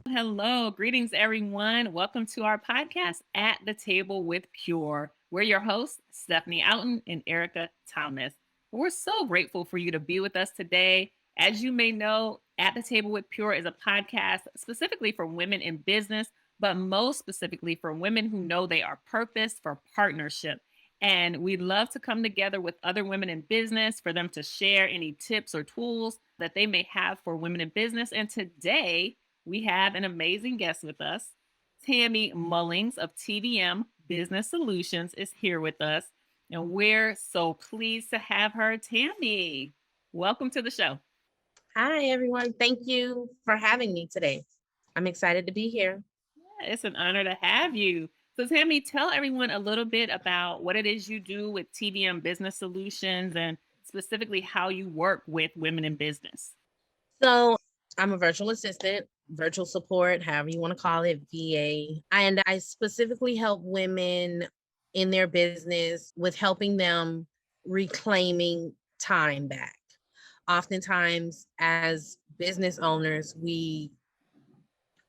Hello, greetings, everyone. Welcome to our podcast, At the Table with Pure. We're your hosts, Stephanie Outen and Ereka Thomas. We're so grateful for you to be with us today. As you may know, At the Table with Pure is a podcast specifically for women in business, but most specifically for women who know they are purposed for partnership. And we'd love to come together with other women in business for them to share any tips or tools that they may have for women in business. And today, we have an amazing guest with us. Tammy Mullings of TVM Business Solutions is here with us, and we're so pleased to have her. Tammy, welcome to the show. Hi, everyone. Thank you for having me today. I'm excited to be here. Yeah, it's an honor to have you. So, Tammy, tell everyone a little bit about what it is you do with TVM Business Solutions and specifically how you work with women in business. So, I'm a virtual assistant, virtual support, however you want to call it, VA. And I specifically help women in their business with helping them reclaiming time back. Oftentimes, as business owners,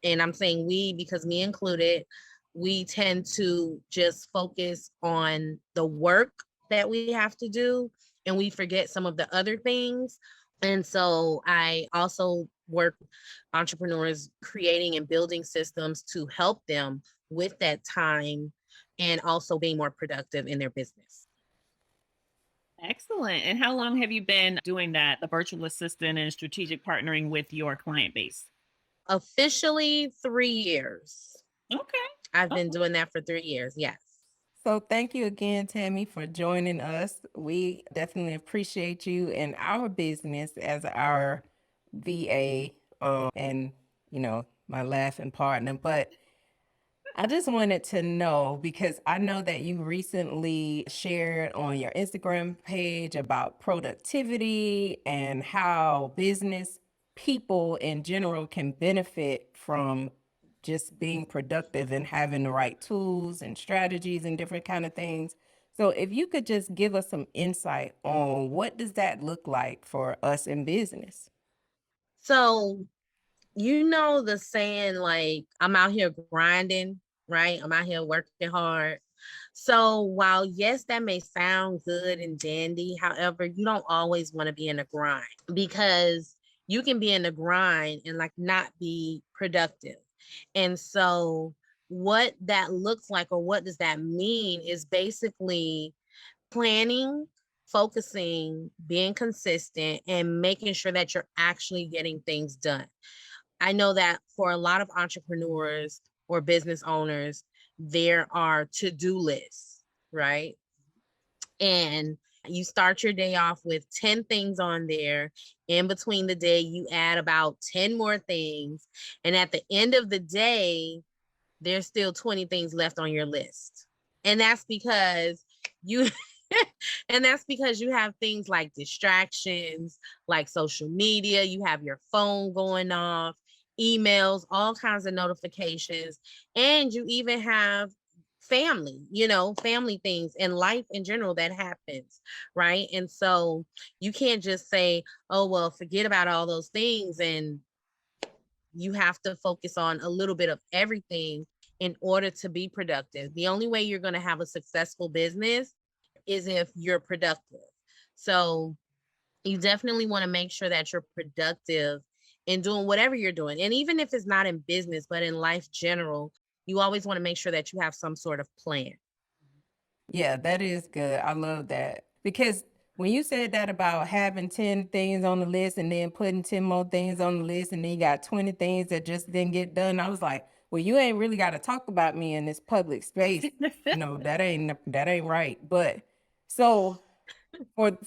and I'm saying we because me included, we tend to just focus on the work that we have to do and we forget some of the other things. And so I also work with entrepreneurs creating and building systems to help them with that time and also being more productive in their business. Excellent. And how long have you been doing that, the virtual assistant and strategic partnering with your client base? Officially 3 years. Okay. I've been doing that for 3 years. Yes. So thank you again, Tammy, for joining us. We definitely appreciate you and our business as our VA and, my laughing partner. But I just wanted to know, because I know that you recently shared on your Instagram page about productivity and how business people in general can benefit from just being productive and having the right tools and strategies and different kind of things. So if you could just give us some insight on what does that look like for us in business? So, the saying, like, I'm out here grinding, right? I'm out here working hard. So while, yes, that may sound good and dandy, however, you don't always want to be in a grind because you can be in a grind and like not be productive. And so what that looks like, or what does that mean, is basically planning, focusing, being consistent, and making sure that you're actually getting things done. I know that for a lot of entrepreneurs or business owners, there are to-do lists, right? And you start your day off with 10 things on there. In between the day, you add about 10 more things. And at the end of the day, there's still 20 things left on your list. And that's because you and that's because you have things like distractions, like social media, you have your phone going off, emails, all kinds of notifications, and you even have family, family things and life in general that happens, right? And so you can't just say, oh, well, forget about all those things, and you have to focus on a little bit of everything in order to be productive. The only way you're going to have a successful business is if you're productive. So you definitely want to make sure that you're productive in doing whatever you're doing. And even if it's not in business, but in life general, you always want to make sure that you have some sort of plan. Yeah, that is good. I love that. Because when you said that about having 10 things on the list and then putting 10 more things on the list and then you got 20 things that just didn't get done, I was like, well, you ain't really got to talk about me in this public space. That ain't right. But so for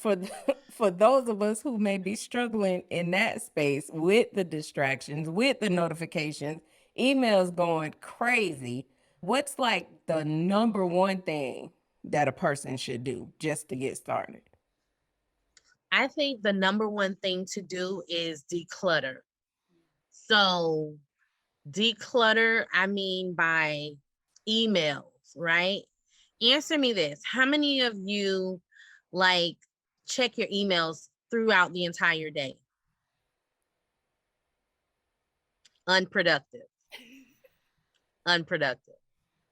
for those of us who may be struggling in that space with the distractions, with the notifications, emails going crazy, what's like the number one thing that a person should do just to get started? I think the number one thing to do is declutter. So declutter, I mean by emails, right? Answer me this. How many of you like check your emails throughout the entire day? Unproductive. Unproductive.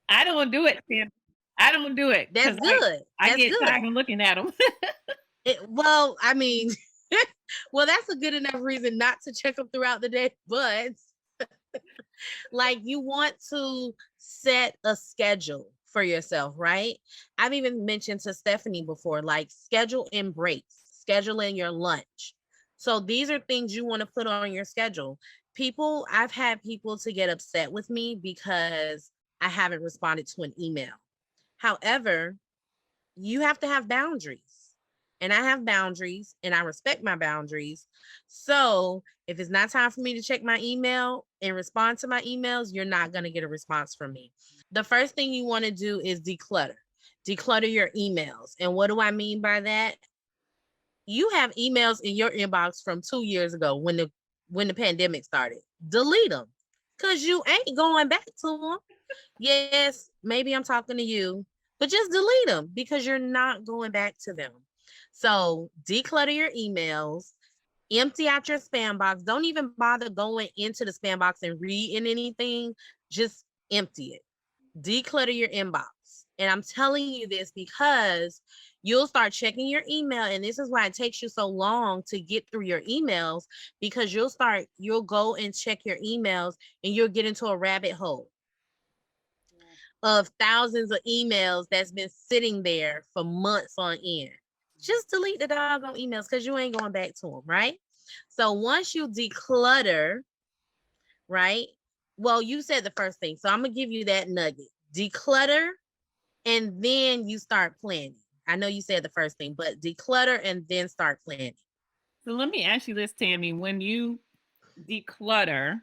I don't do it, Sam. I don't do it That's because good. I That's get good. tired of looking at them. Well, I mean, well, that's a good enough reason not to check them throughout the day, but like you want to set a schedule for yourself, right? I've even mentioned to Stephanie before, like schedule in breaks, schedule in your lunch. So these are things you want to put on your schedule. I've had people to get upset with me because I haven't responded to an email. However, you have to have boundaries. And I have boundaries and I respect my boundaries. So if it's not time for me to check my email and respond to my emails, you're not going to get a response from me. The first thing you want to do is declutter. Declutter your emails. And what do I mean by that? You have emails in your inbox from 2 years ago when the pandemic started. Delete them because you ain't going back to them. Yes, maybe I'm talking to you, but just delete them because you're not going back to them. So declutter your emails, empty out your spam box. Don't even bother going into the spam box and reading anything. Just empty it. Declutter your inbox. And I'm telling you this because you'll start checking your email. And this is why it takes you so long to get through your emails because you'll go and check your emails and you'll get into a rabbit hole of thousands of emails that's been sitting there for months on end. Just delete the doggone emails because you ain't going back to them, right? So once you declutter, right? Well, you said the first thing. So I'm going to give you that nugget. Declutter and then you start planning. I know you said the first thing, but declutter and then start planning. So let me ask you this, Tammy. When you declutter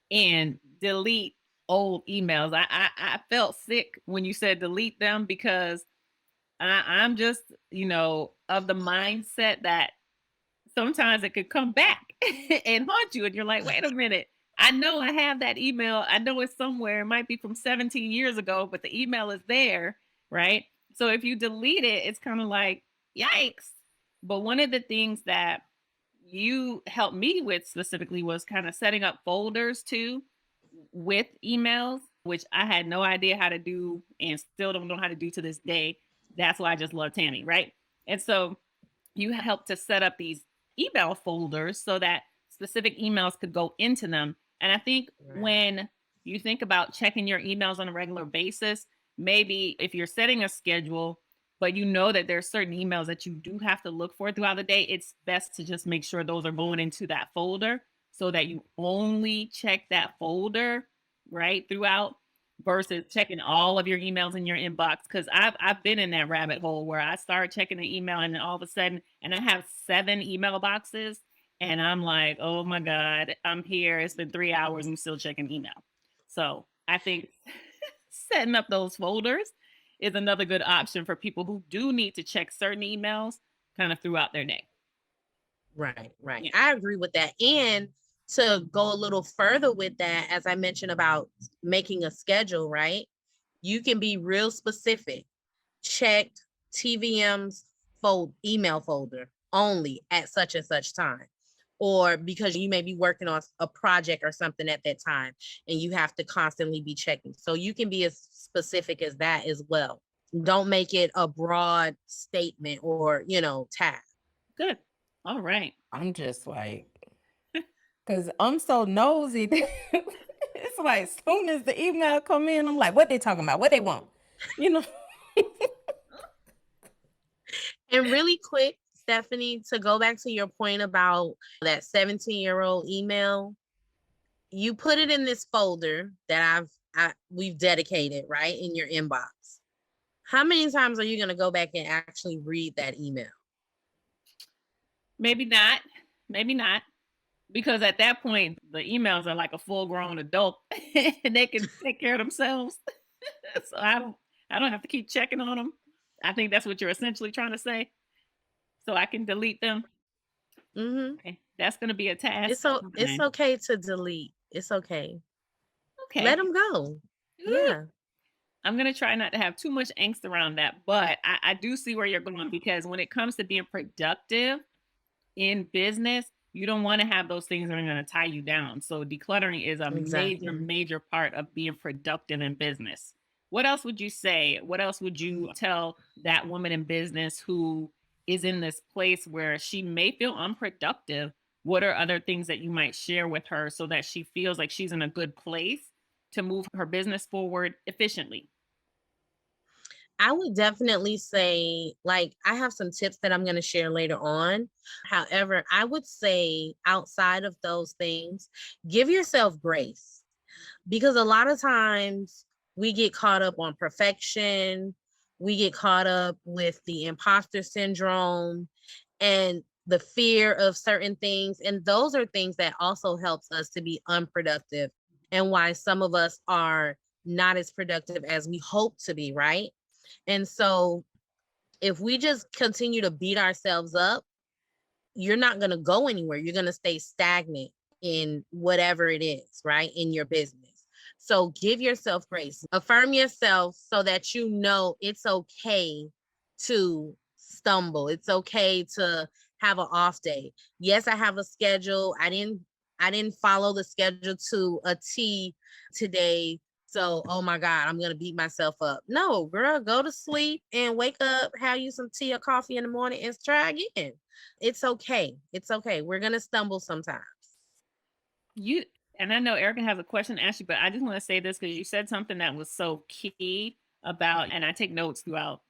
and delete old emails, I felt sick when you said delete them because I'm just, of the mindset that sometimes it could come back and haunt you. And you're like, wait a minute. I know I have that email. I know it's somewhere. It might be from 17 years ago, but the email is there, right? So if you delete it, it's kind of like, yikes. But one of the things that you helped me with specifically was kind of setting up folders too with emails, which I had no idea how to do and still don't know how to do to this day. That's why I just love Tammy, right? And so you helped to set up these email folders so that specific emails could go into them. And I think when you think about checking your emails on a regular basis, maybe if you're setting a schedule, but you know that there's certain emails that you do have to look for throughout the day, it's best to just make sure those are going into that folder so that you only check that folder right throughout versus checking all of your emails in your inbox. Because I've been in that rabbit hole where I start checking the email and then all of a sudden, and I have 7 email boxes, and I'm like, oh my god, I'm here. It's been 3 hours. I'm still checking email. So I think setting up those folders is another good option for people who do need to check certain emails kind of throughout their day. Right. Yeah. I agree with that. And to go a little further with that, as I mentioned about making a schedule, right? You can be real specific. Check TVM's email folder only at such and such time. Or because you may be working on a project or something at that time and you have to constantly be checking. So you can be as specific as that as well. Don't make it a broad statement or, task. Good. All right. I'm just like, because I'm so nosy. It's like as soon as the email come in, I'm like, what they talking about? What they want? You know? And really quick, Stephanie, to go back to your point about that 17-year-old email, you put it in this folder that we've dedicated, right, in your inbox. How many times are you going to go back and actually read that email? Maybe not. Maybe not. Because at that point, the emails are like a full-grown adult and they can take care of themselves. So I don't have to keep checking on them. I think that's what you're essentially trying to say. So I can delete them. Mm-hmm. Okay. That's going to be a task. It's okay to delete. It's okay. Okay. Let them go. Yeah. I'm going to try not to have too much angst around that, but I do see where you're going, because when it comes to being productive in business, you don't want to have those things that are going to tie you down. So decluttering is a Exactly. major part of being productive in business. What else would you say? What else would you tell that woman in business who is in this place where she may feel unproductive? What are other things that you might share with her so that she feels like she's in a good place to move her business forward efficiently? I would definitely say, like, I have some tips that I'm going to share later on. However, I would say outside of those things, give yourself grace, because a lot of times we get caught up on perfection. We get caught up with the imposter syndrome and the fear of certain things. And those are things that also helps us to be unproductive, and why some of us are not as productive as we hope to be, right? And so if we just continue to beat ourselves up, you're not going to go anywhere. You're going to stay stagnant in whatever it is, right? In your business. So give yourself grace. Affirm yourself so that you know it's okay to stumble. It's okay to have an off day. Yes, I have a schedule. I didn't follow the schedule to a T today. So, oh my God, I'm going to beat myself up. No, girl, go to sleep and wake up, have you some tea or coffee in the morning and try again. It's okay. It's okay. We're going to stumble sometimes. You and I know Erica has a question to ask you, but I just want to say this because you said something that was so key about, and I take notes throughout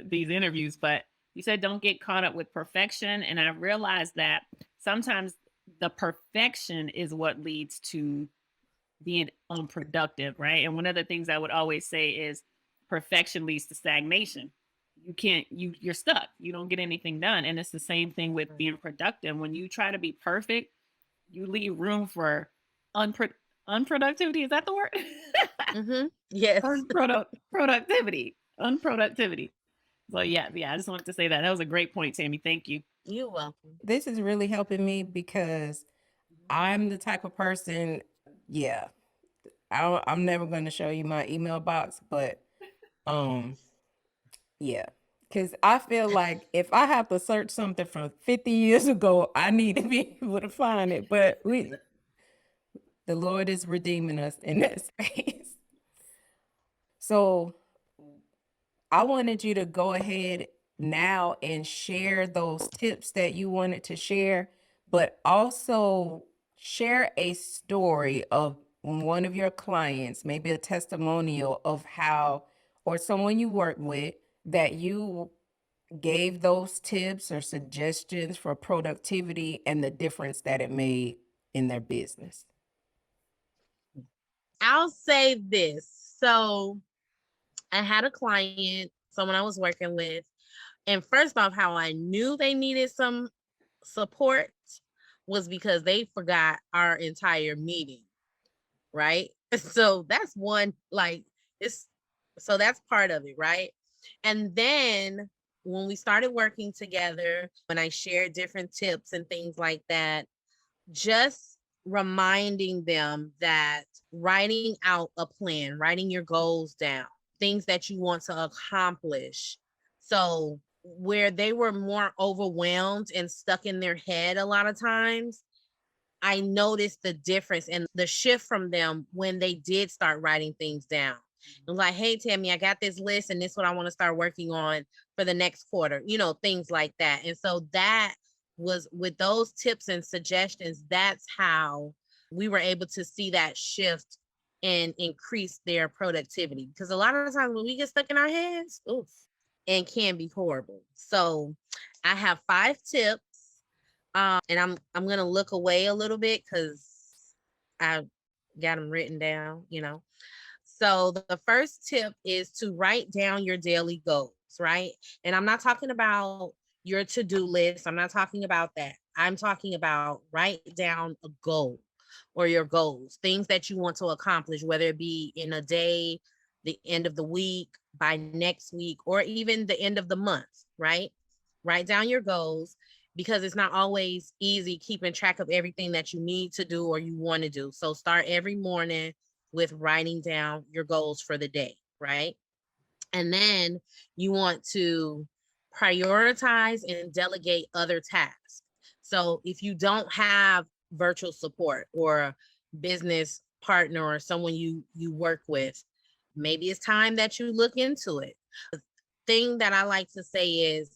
these interviews, but you said don't get caught up with perfection. And I realized that sometimes the perfection is what leads to being unproductive, right? And one of the things I would always say is perfection leads to stagnation. You can't, you're stuck. You don't get anything done. And it's the same thing with being productive. When you try to be perfect, you leave room for unpro- unproductivity. Is that the word? Yes. Productivity. Unproductivity. So yeah. I just wanted to say that. That was a great point, Tammy. Thank you. You're welcome. This is really helping me because I'm the type of person, yeah, I'm never going to show you my email box, but um, yeah, because I feel like if I have to search something from 50 years ago, I need to be able to find it. But the Lord is redeeming us in that space. So I wanted you to go ahead now and share those tips that you wanted to share, but also share a story of one of your clients, maybe a testimonial of how, or someone you work with, that you gave those tips or suggestions for productivity and the difference that it made in their business. I'll say this. So I had a client, someone I was working with, and first off, how I knew they needed some support was because they forgot our entire meeting, right? So that's one, like, it's so that's part of it, right? And then when we started working together, when I shared different tips and things like that, just reminding them that writing out a plan, writing your goals down, things that you want to accomplish. So, where they were more overwhelmed and stuck in their head a lot of times, I noticed the difference and the shift from them when they did start writing things down. It was like, hey, Tammy, I got this list and this is what I want to start working on for the next quarter, things like that. And so that was with those tips and suggestions, that's how we were able to see that shift and increase their productivity. Because a lot of the times when we get stuck in our heads, oof, and can be horrible. So I have 5 tips. And I'm gonna look away a little bit because I got them written down. So the first tip is to write down your daily goals, right? And I'm not talking about your to-do list. I'm not talking about that. I'm talking about write down a goal or your goals, things that you want to accomplish, whether it be in a day, the end of the week, by next week, or even the end of the month, right? Write down your goals because it's not always easy keeping track of everything that you need to do or you want to do. So start every morning with writing down your goals for the day. right? And then you want to prioritize and delegate other tasks. So if you don't have virtual support or a business partner or someone you work with, maybe it's time that you look into it. The thing that I like to say is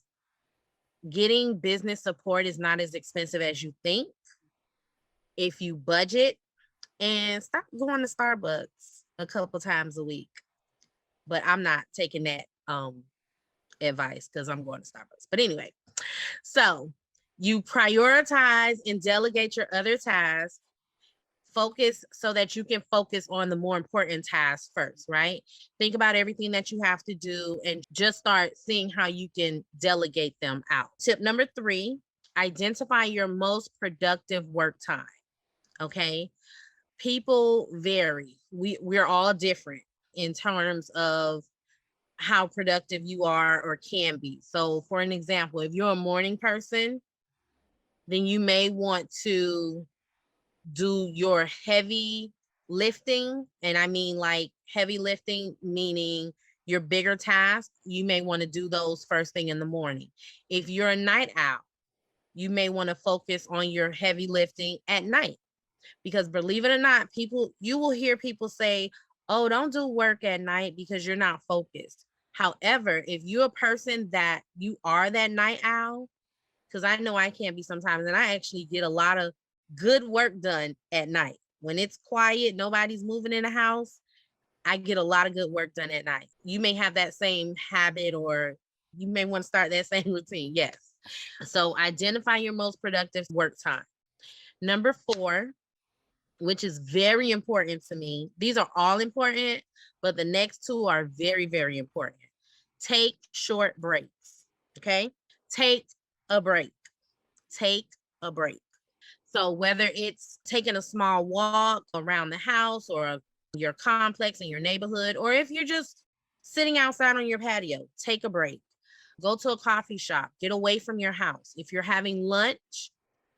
getting business support is not as expensive as you think if you budget, and stop going to Starbucks a couple times a week. But I'm not taking that advice because I'm going to Starbucks. But anyway, so you prioritize and delegate your other tasks, focus so that you can focus on the more important tasks first, right? Think about everything that you have to do and just start seeing how you can delegate them out. Tip number 3, identify your most productive work time. Okay. People vary. We're all different in terms of how productive you are or can be. So for an example, if you're a morning person, then you may want to do your heavy lifting. And I mean like heavy lifting, meaning your bigger tasks, you may want to do those first thing in the morning. If you're a night owl, you may want to focus on your heavy lifting at night. Because believe it or not, you will hear people say, oh, don't do work at night because you're not focused. However, if you're a person that you are that night owl, because I know I can be sometimes, and I actually get a lot of good work done at night. When it's quiet, nobody's moving in the house, I get a lot of good work done at night. You may have that same habit, or you may want to start that same routine. Yes. So identify your most productive work time. Number 4, which is very important to me. These are all important, but the next 2 are very, very important. Take short breaks. Okay. Take a break. Take a break. So whether it's taking a small walk around the house or your complex in your neighborhood, or if you're just sitting outside on your patio, take a break. Go to a coffee shop, get away from your house. If you're having lunch,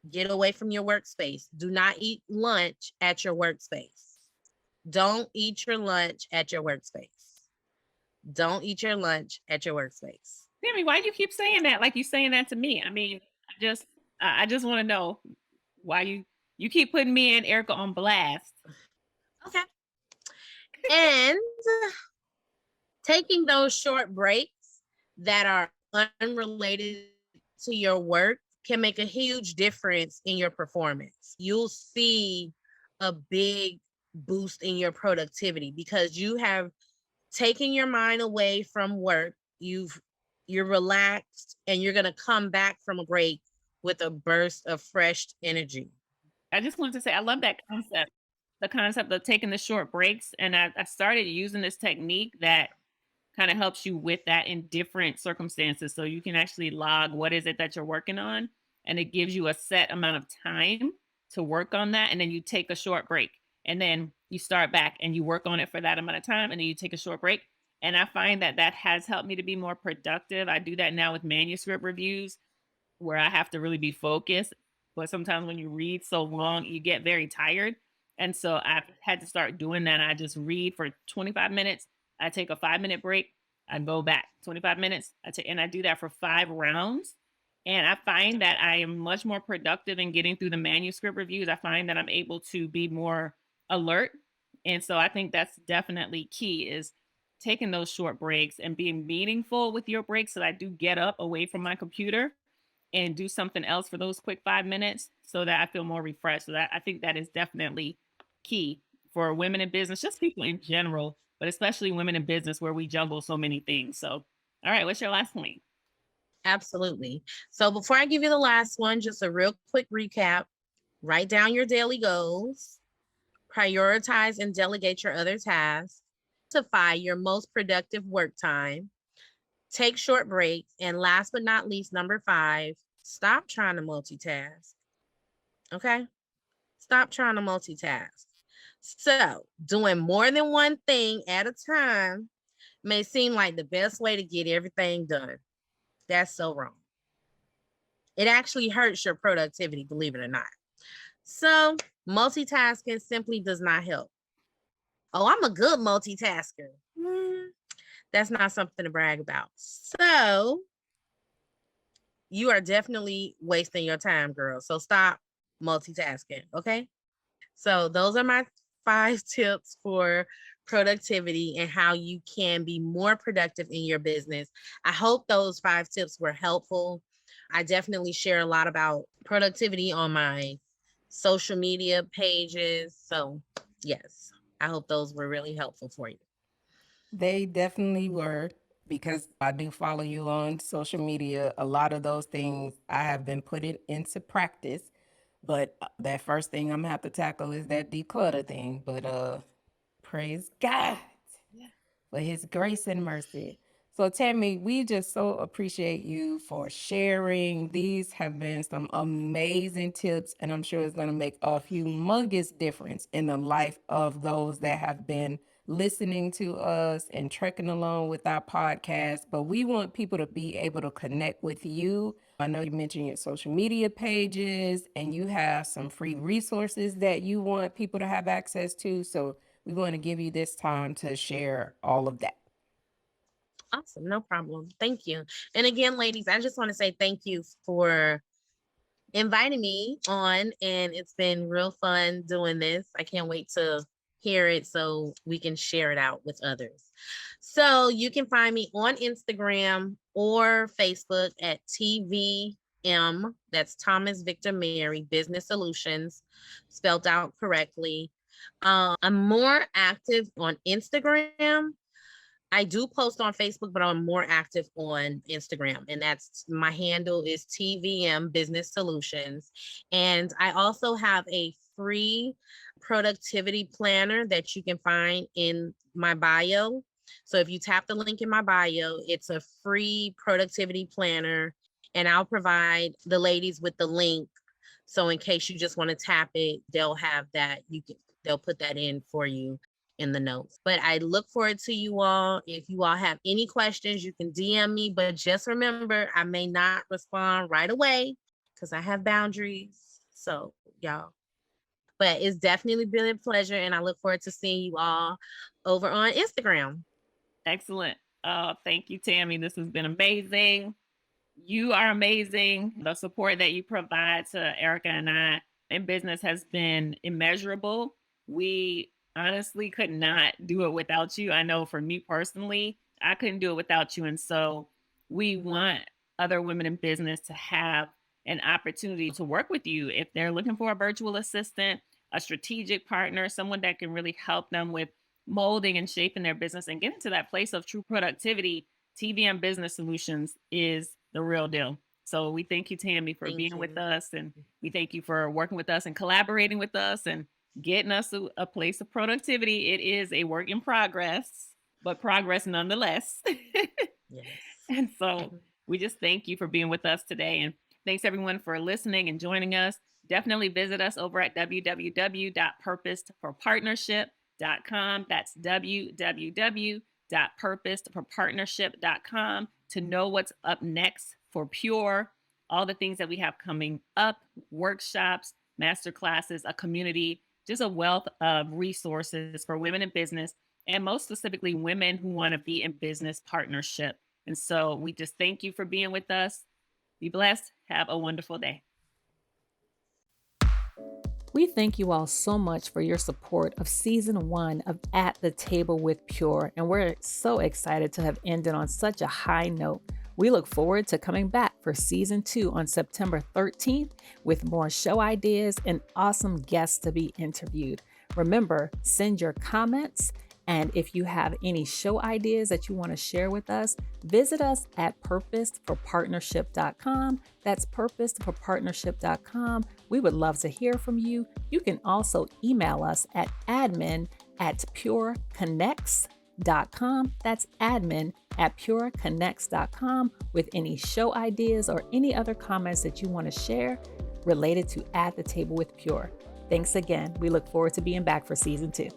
get away from your workspace. Do not eat lunch at your workspace. Don't eat your lunch at your workspace. Don't eat your lunch at your workspace. Tammy, why do you keep saying that? Like you saying that to me? I mean, I just want to know why you keep putting me and Ereka on blast. Okay. And taking those short breaks that are unrelated to your work can make a huge difference in your performance. You'll see a big boost in your productivity because you have taken your mind away from work. You're relaxed, and you're going to come back from a break with a burst of fresh energy. I just wanted to say I love that concept. The concept of taking the short breaks. And I started using this technique that kind of helps you with that in different circumstances. So you can actually log what is it that you're working on, and it gives you a set amount of time to work on that. And then you take a short break, and then you start back and you work on it for that amount of time, and then you take a short break. And I find that that has helped me to be more productive. I do that now with manuscript reviews where I have to really be focused. But sometimes when you read so long, you get very tired. And so I've had to start doing that. I just read for 25 minutes. I take a 5-minute break. I go back 25 minutes. And I do that for 5 rounds. And I find that I am much more productive in getting through the manuscript reviews. I find that I'm able to be more alert. And so I think that's definitely key is taking those short breaks and being meaningful with your breaks so that I do get up away from my computer and do something else for those quick 5 minutes so that I feel more refreshed. So that I think that is definitely key for women in business, just people in general, but especially women in business where we juggle so many things. So, all right, what's your last point? Absolutely. So before I give you the last one, just a real quick recap. Write down your daily goals, prioritize and delegate your other tasks, identify your most productive work time, take short breaks, and last but not least, number 5, stop trying to multitask. Okay? Stop trying to multitask. So, doing more than one thing at a time may seem like the best way to get everything done. That's so wrong. It actually hurts your productivity, believe it or not. So, multitasking simply does not help. Oh, I'm a good multitasker. That's not something to brag about. So you are definitely wasting your time, girl. So stop multitasking, okay? So those are my 5 tips for productivity and how you can be more productive in your business. I hope those 5 tips were helpful. I definitely share a lot about productivity on my social media pages. So, yes, I hope those were really helpful for you. They definitely were, because I do follow you on social media. A lot of those things I have been putting into practice. But that first thing I'm gonna have to tackle is that declutter thing. But praise God for his grace and mercy. So Tammy, we just so appreciate you for sharing. These have been some amazing tips, and I'm sure it's going to make a humongous difference in the life of those that have been listening to us and trekking along with our podcast. But we want people to be able to connect with you. I know you mentioned your social media pages, and you have some free resources that you want people to have access to. So we want to give you this time to share all of that. Awesome, no problem. Thank you. And again, ladies, I just want to say thank you for inviting me on, and it's been real fun doing this. I can't wait to hear it so we can share it out with others. So you can find me on Instagram or Facebook at TVM, that's Thomas Victor Mary Business Solutions, spelled out correctly. I'm more active on Instagram. I do post on Facebook, but I'm more active on Instagram. And that's my handle is TVM Business Solutions. And I also have a free productivity planner that you can find in my bio. So if you tap the link in my bio, it's a free productivity planner. And I'll provide the ladies with the link. So in case you just want to tap it, they'll have that. They'll put that in for you in the notes. But I look forward to you all. If you all have any questions, you can DM me. But just remember, I may not respond right away because I have boundaries. So, y'all. But it's definitely been a pleasure. And I look forward to seeing you all over on Instagram. Excellent. Thank you, Tammy. This has been amazing. You are amazing. The support that you provide to Ereka and I in business has been immeasurable. We honestly could not do it without you. I know for me personally, I couldn't do it without you. And so we want other women in business to have an opportunity to work with you if they're looking for a virtual assistant, a strategic partner, someone that can really help them with molding and shaping their business and getting to that place of true productivity. TVM Business Solutions is the real deal. So we thank you, Tammy, for being with us, and we thank you for working with us and collaborating with us and getting us to a place of productivity. It is a work in progress, but progress nonetheless. Yes. And so we just thank you for being with us today. And thanks everyone for listening and joining us. Definitely visit us over at www.purposedforpartnership.com. That's www.purposedforpartnership.com to know what's up next for Pure, all the things that we have coming up, workshops, master classes, a community, just a wealth of resources for women in business, and most specifically women who want to be in business partnership. And so we just thank you for being with us. Be blessed. Have a wonderful day. We thank you all so much for your support of season 1 of At the Table with Pure, and we're so excited to have ended on such a high note. We look forward to coming back for season 2 on September 13th with more show ideas and awesome guests to be interviewed. Remember, send your comments, and if you have any show ideas that you want to share with us, visit us at purposedforpartnership.com. That's purposedforpartnership.com. We would love to hear from you. You can also email us at admin@pureconnects.com. That's admin@pureconnects.com with any show ideas or any other comments that you want to share related to At the Table with Pure. Thanks again. We look forward to being back for season 2.